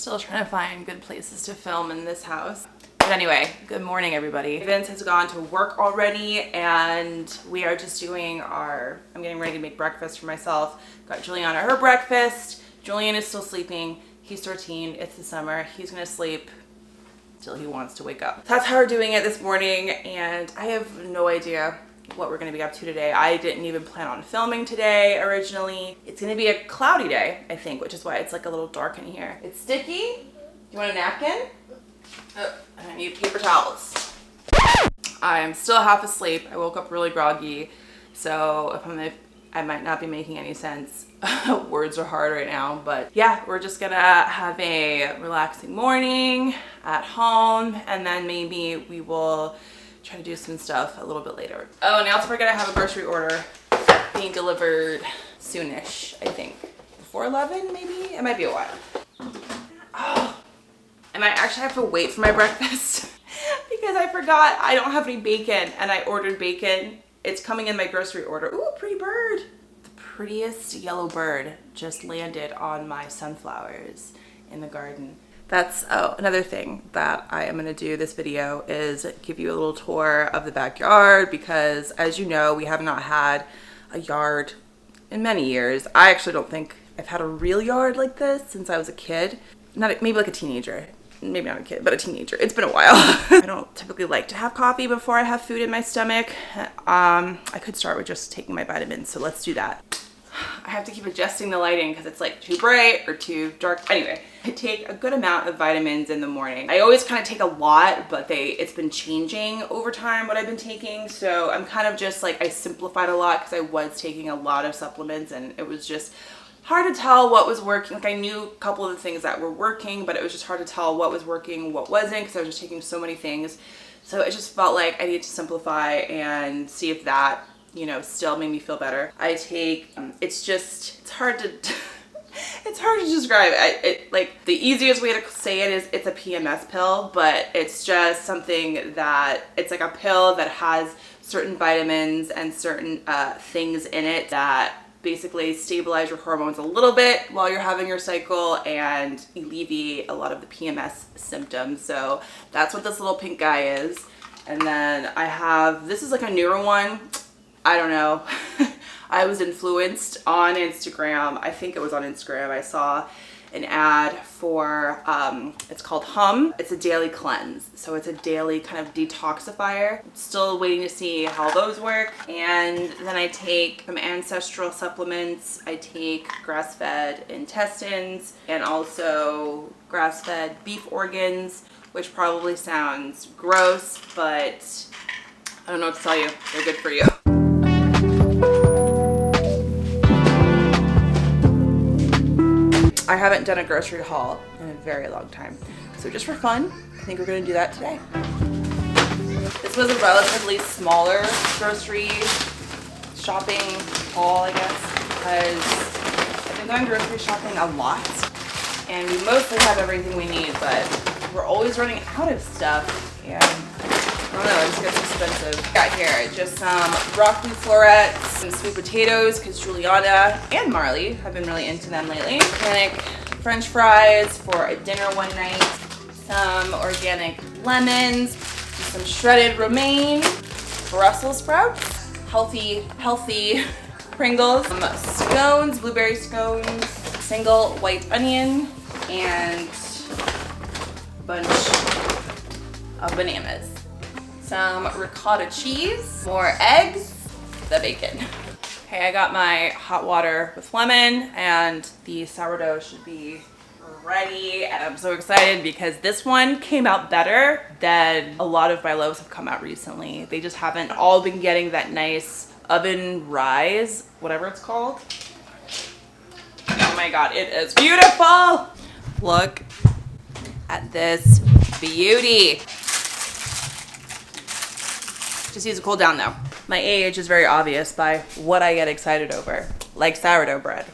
Still trying to find good places to film in this house. But anyway, good morning everybody. Vince has gone to work already and we are just doing I'm getting ready to make breakfast for myself. Got Juliana her breakfast. Julian is still sleeping. He's 13, it's the summer. He's gonna sleep till he wants to wake up. That's how we're doing it this morning and I have no idea what we're gonna be up to today. I didn't even plan on filming today originally. It's gonna be a cloudy day, I think, which is why it's like a little dark in here. It's sticky. Do you want a napkin? Oh, and I need paper towels. I'm still half asleep. I woke up really groggy, so I might not be making any sense. Words are hard right now, but yeah, we're just gonna have a relaxing morning at home, and then maybe we will try to do some stuff a little bit later. Oh, and also we're gonna have a grocery order being delivered soonish, I think. Before 11, maybe? It might be a while. Oh, I might actually have to wait for my breakfast because I forgot I don't have any bacon and I ordered bacon. It's coming in my grocery order. Ooh, pretty bird. The prettiest yellow bird just landed on my sunflowers in the garden. That's another thing that I am gonna do this video is give you a little tour of the backyard because as you know, we have not had a yard in many years. I actually don't think I've had a real yard like this since I was a kid. Maybe like a teenager. Maybe not a kid, but a teenager. It's been a while. I don't typically like to have coffee before I have food in my stomach. I could start with just taking my vitamins, so let's do that. I have to keep adjusting the lighting because it's like too bright or too dark. Anyway, I take a good amount of vitamins in the morning. I always kind of take a lot, but it's been changing over time what I've been taking. So I'm kind of just like, I simplified a lot because I was taking a lot of supplements and it was just hard to tell what was working. Like I knew a couple of the things that were working, but it was just hard to tell what was working, what wasn't, because I was just taking so many things. So it just felt like I needed to simplify and see if that, you know, still made me feel better. I take, it's hard to, it's hard to describe. Like the easiest way to say it is it's a PMS pill, but it's just something that, it's like a pill that has certain vitamins and certain things in it that basically stabilize your hormones a little bit while you're having your cycle and alleviate a lot of the PMS symptoms. So that's what this little pink guy is. And then I have, this is like a newer one. I don't know. I was influenced on Instagram. I think it was on Instagram. I saw an ad for, it's called Hum. It's a daily cleanse. So it's a daily kind of detoxifier. I'm still waiting to see how those work. And then I take some ancestral supplements. I take grass-fed intestines and also grass-fed beef organs, which probably sounds gross, but I don't know what to tell you. They're good for you. I haven't done a grocery haul in a very long time. So just for fun, I think we're gonna do that today. This was a relatively smaller grocery shopping haul, I guess, because I've been going grocery shopping a lot and we mostly have everything we need, but we're always running out of stuff and I don't know, it just gets expensive. Got here just some broccoli florets, some sweet potatoes, because Juliana and Marley have been really into them lately. Organic French fries for a dinner one night. Some organic lemons, some shredded romaine, Brussels sprouts, healthy Pringles, some scones, blueberry scones, single white onion, and a bunch of bananas. Some ricotta cheese, more eggs, the bacon. Okay, I got my hot water with lemon and the sourdough should be ready. And I'm so excited because this one came out better than a lot of my loaves have come out recently. They just haven't all been getting that nice oven rise, whatever it's called. Oh my God, it is beautiful. Look at this beauty. Just needs to cool down though. My age is very obvious by what I get excited over, like sourdough bread.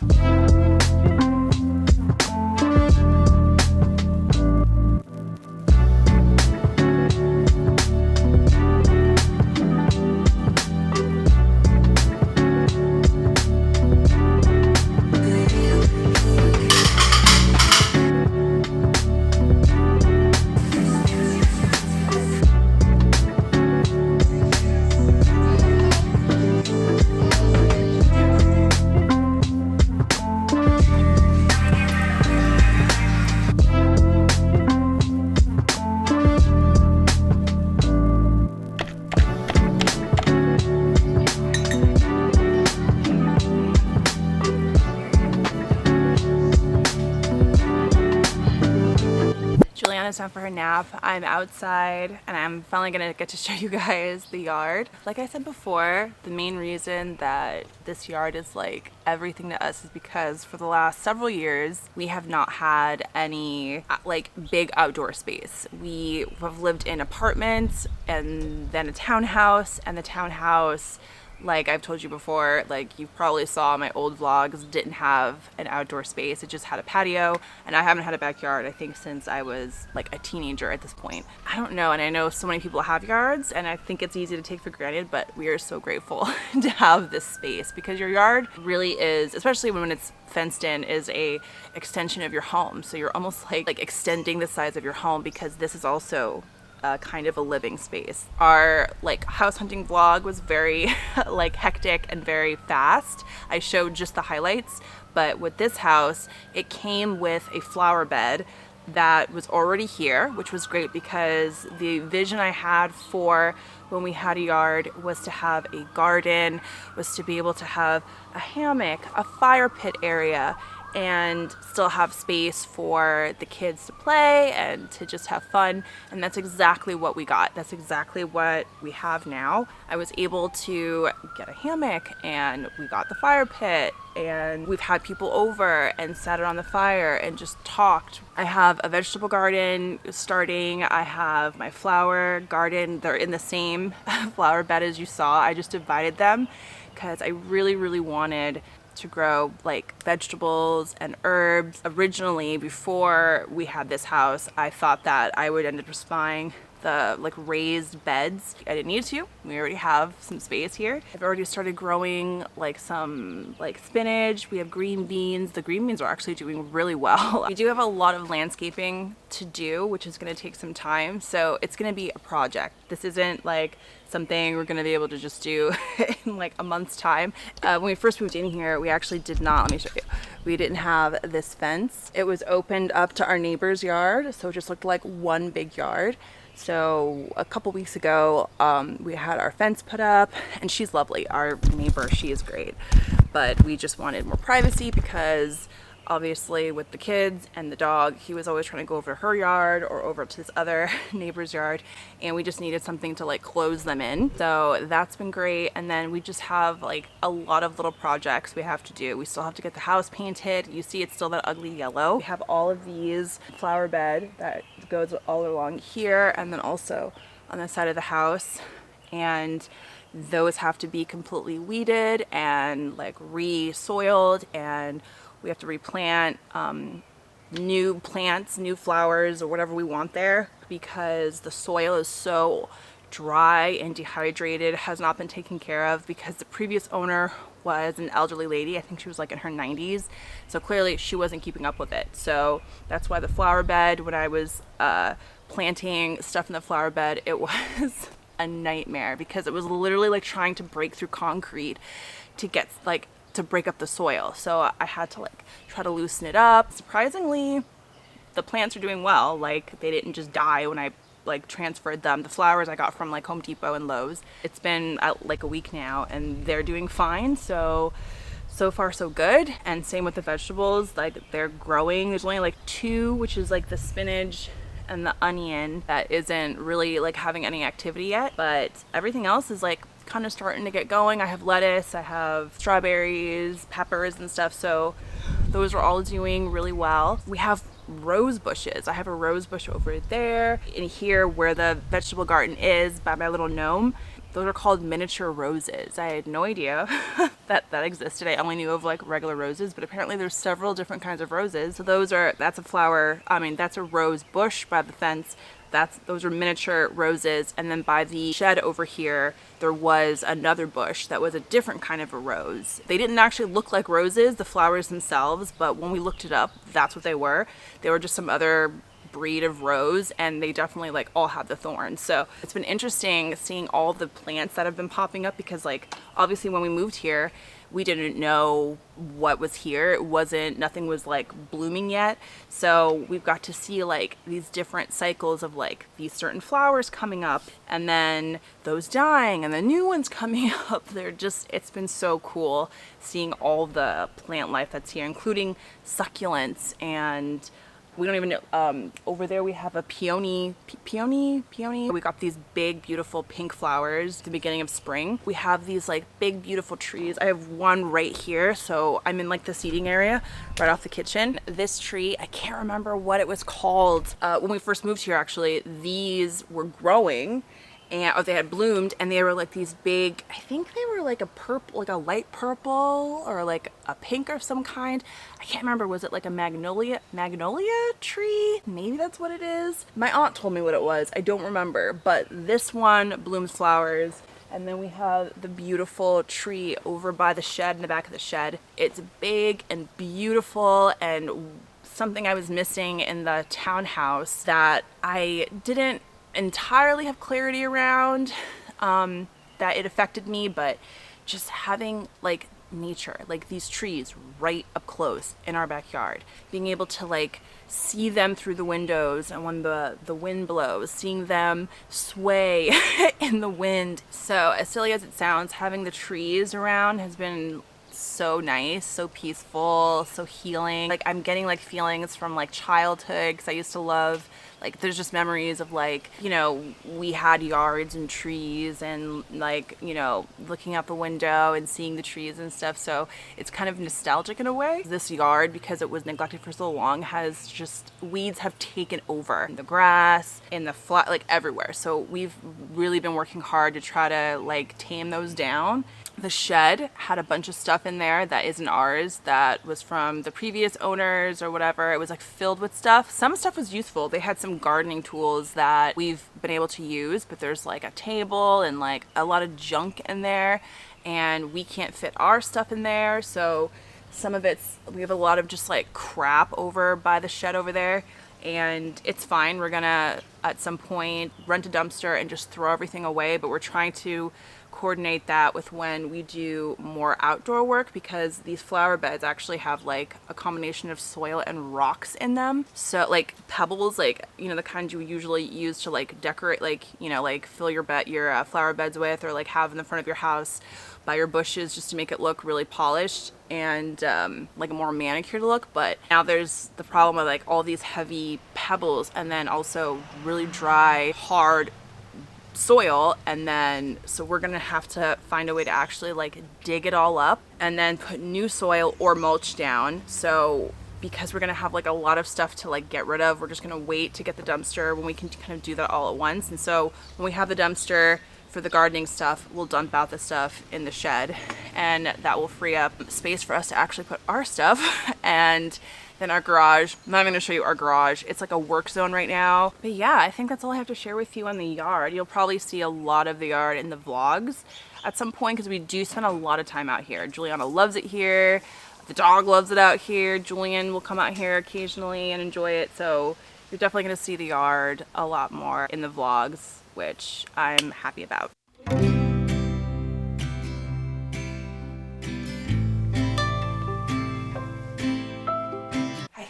it's time for her nap. I'm outside and I'm finally gonna get to show you guys the yard. Like I said before, the main reason that this yard is like everything to us is because for the last several years we have not had any like big outdoor space. We have lived in apartments and then a townhouse, and the townhouse, like I've told you before, like you probably saw my old vlogs, didn't have an outdoor space. It just had a patio, and I haven't had a backyard I think since I was like a teenager at this point. I don't know, and I know so many people have yards and I think it's easy to take for granted, but we are so grateful to have this space, because your yard really is, especially when it's fenced in, is a extension of your home. So you're almost like extending the size of your home, because this is also kind of a living space. Our like house hunting vlog was very like hectic and very fast. I showed just the highlights, but with this house, it came with a flower bed that was already here, which was great because the vision I had for when we had a yard was to have a garden, was to be able to have a hammock, a fire pit area, and still have space for the kids to play and to just have fun. And that's exactly what we got. That's exactly what we have now. I was able to get a hammock, and we got the fire pit, and we've had people over and sat around the fire and just talked. I have a vegetable garden starting. I have my flower garden. They're in the same flower bed as you saw. I just divided them because I really wanted to grow like vegetables and herbs. Originally, before we had this house, I thought that I would end up just buying the like raised beds. I didn't need to. We already have some space here. I've already started growing like some like spinach. We have green beans. The green beans are actually doing really well. We do have a lot of landscaping to do, which is going to take some time. So it's going to be a project. This isn't like something we're going to be able to just do in like a month's time. When we first moved in here, we actually did not, let me show you. We didn't have this fence. It was opened up to our neighbor's yard. So it just looked like one big yard. So a couple weeks ago, we had our fence put up, and she's lovely. Our neighbor, she is great, but we just wanted more privacy because obviously with the kids and the dog, he was always trying to go over to her yard or over to this other neighbor's yard, and we just needed something to like close them in. So that's been great. And then we just have like a lot of little projects we have to do. We still have to get the house painted. You see it's still that ugly yellow. We have all of these flower bed that goes all along here and then also on the side of the house, and those have to be completely weeded and like re-soiled, and we have to replant new plants, new flowers, or whatever we want there, because the soil is so dry and dehydrated, has not been taken care of, because the previous owner was an elderly lady. I think she was like in her 90s. So clearly she wasn't keeping up with it. So that's why the flower bed, when I was planting stuff in the flower bed, it was a nightmare, because it was literally like trying to break through concrete to get like to break up the soil. So I had to like try to loosen it up. Surprisingly, the plants are doing well. Like they didn't just die when I like transferred them. The flowers I got from like Home Depot and Lowe's. It's been like a week now and they're doing fine. So far so good. And same with the vegetables, like they're growing. There's only like two, which is like the spinach and the onion, that isn't really like having any activity yet, but everything else is like kind of starting to get going. I have lettuce, I have strawberries, peppers and stuff, so those are all doing really well. We have rose bushes. I have a rose bush over there. In here where the vegetable garden is by my little gnome, those are called miniature roses. I had no idea that existed. I only knew of like regular roses, but apparently there's several different kinds of roses. So that's a flower, that's a rose bush by the fence. Those are miniature roses. And then by the shed over here, there was another bush that was a different kind of a rose. They didn't actually look like roses, the flowers themselves, but when we looked it up, that's what they were. They were just some other breed of rose, and they definitely like all have the thorns. So it's been interesting seeing all the plants that have been popping up, because like obviously when we moved here, we didn't know what was here. Nothing was like blooming yet. So we've got to see like these different cycles of like these certain flowers coming up and then those dying and the new ones coming up. It's been so cool seeing all the plant life that's here, including succulents and We don't even know. Over there we have a peony. We got these big, beautiful pink flowers at the beginning of spring. We have these like big, beautiful trees. I have one right here. So I'm in like the seating area right off the kitchen. This tree, I can't remember what it was called. When we first moved here, actually, these were growing. Or they had bloomed, and they were like these big, I think they were like a purple, like a light purple or like a pink of some kind. I can't remember. Was it like a magnolia tree? Maybe that's what it is. My aunt told me what it was. I don't remember, but this one blooms flowers. And then we have the beautiful tree over by the shed, in the back of the shed. It's big and beautiful, and something I was missing in the townhouse that I didn't entirely have clarity around, that it affected me, but just having like nature, like these trees right up close in our backyard, being able to like see them through the windows, and when the wind blows, seeing them sway in the wind. So as silly as it sounds, having the trees around has been so nice, so peaceful, so healing. Like I'm getting like feelings from like childhood, because I used to love, like there's just memories of like, you know, we had yards and trees, and like, you know, looking out the window and seeing the trees and stuff. So it's kind of nostalgic in a way. This yard, because it was neglected for so long, has just, weeds have taken over the grass, in the flat, like everywhere. So we've really been working hard to try to like tame those down. The shed had a bunch of stuff in there that isn't ours, that was from the previous owners or whatever. It was like filled with stuff. Some stuff was useful. They had some gardening tools that we've been able to use, but there's like a table and like a lot of junk in there, and we can't fit our stuff in there. So some of we have a lot of just like crap over by the shed over there, and it's fine. We're gonna at some point rent a dumpster and just throw everything away, but we're trying to coordinate that with when we do more outdoor work, because these flower beds actually have like a combination of soil and rocks in them. So like pebbles, like, you know, the kind you usually use to like decorate, like, you know, like fill your flower beds with, or like have in the front of your house by your bushes, just to make it look really polished and like a more manicured look. But now there's the problem of like all these heavy pebbles, and then also really dry, hard soil, and then so we're gonna have to find a way to actually like dig it all up and then put new soil or mulch down. So because we're gonna have like a lot of stuff to like get rid of, we're just gonna wait to get the dumpster when we can kind of do that all at once. And so when we have the dumpster for the gardening stuff, we'll dump out the stuff in the shed, and that will free up space for us to actually put our stuff. And then our garage, I'm not even gonna show you our garage. It's like a work zone right now. But yeah, I think that's all I have to share with you on the yard. You'll probably see a lot of the yard in the vlogs at some point, because we do spend a lot of time out here. Juliana loves it here. The dog loves it out here. Julian will come out here occasionally and enjoy it. So you're definitely gonna see the yard a lot more in the vlogs, which I'm happy about.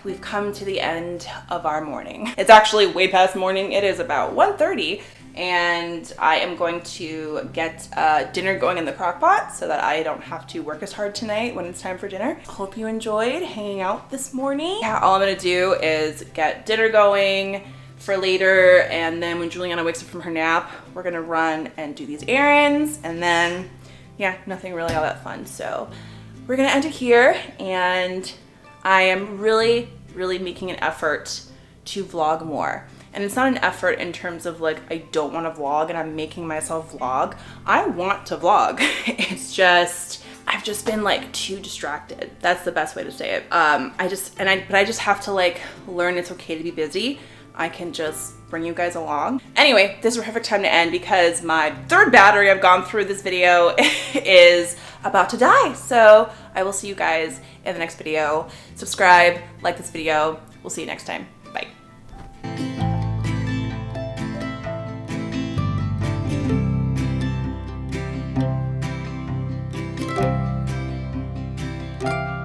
We've come to the end of our morning. It's actually way past morning. It is about 1:30, and I am going to get dinner going in the crock pot so that I don't have to work as hard tonight when it's time for dinner. Hope you enjoyed hanging out this morning. Yeah, all I'm gonna do is get dinner going for later, and then when Juliana wakes up from her nap, we're gonna run and do these errands, and then yeah, nothing really all that fun. So we're gonna end it here, and I am really making an effort to vlog more. And it's not an effort in terms of like, I don't want to vlog and I'm making myself vlog. I want to vlog. It's just, I've just been like too distracted. That's the best way to say it. But I just have to like learn it's okay to be busy. I can just bring you guys along. Anyway, this is a perfect time to end, because my third battery I've gone through this video is about to die. So I will see you guys in the next video. Subscribe, like this video. We'll see you next time.